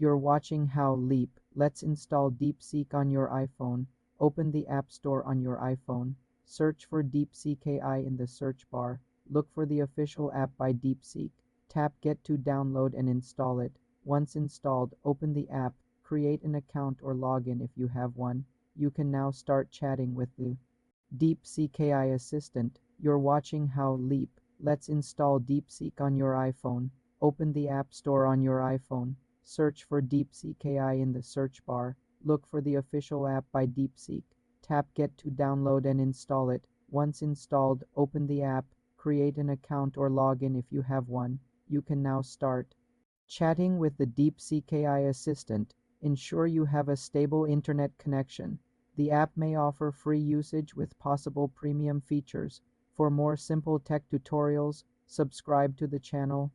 You're watching How Leap. Let's install DeepSeek on your iPhone. Open the App Store on your iPhone. Search for DeepSeek AI in the search bar. Look for the official app by DeepSeek. Tap Get to download and install it. Once installed, open the app, create an account or login if you have one. You can now start chatting with the DeepSeek AI assistant. You're watching How Leap. Let's install DeepSeek on your iPhone. Open the App Store on your iPhone. Search for DeepSeek AI in the search bar. Look for the official app by DeepSeek. Tap Get to download and install it. Once installed, open the app, create an account or login if you have one. You can now start chatting with the DeepSeek AI assistant. Ensure you have a stable internet connection. The app may offer free usage with possible premium features. For more simple tech tutorials, subscribe to the channel.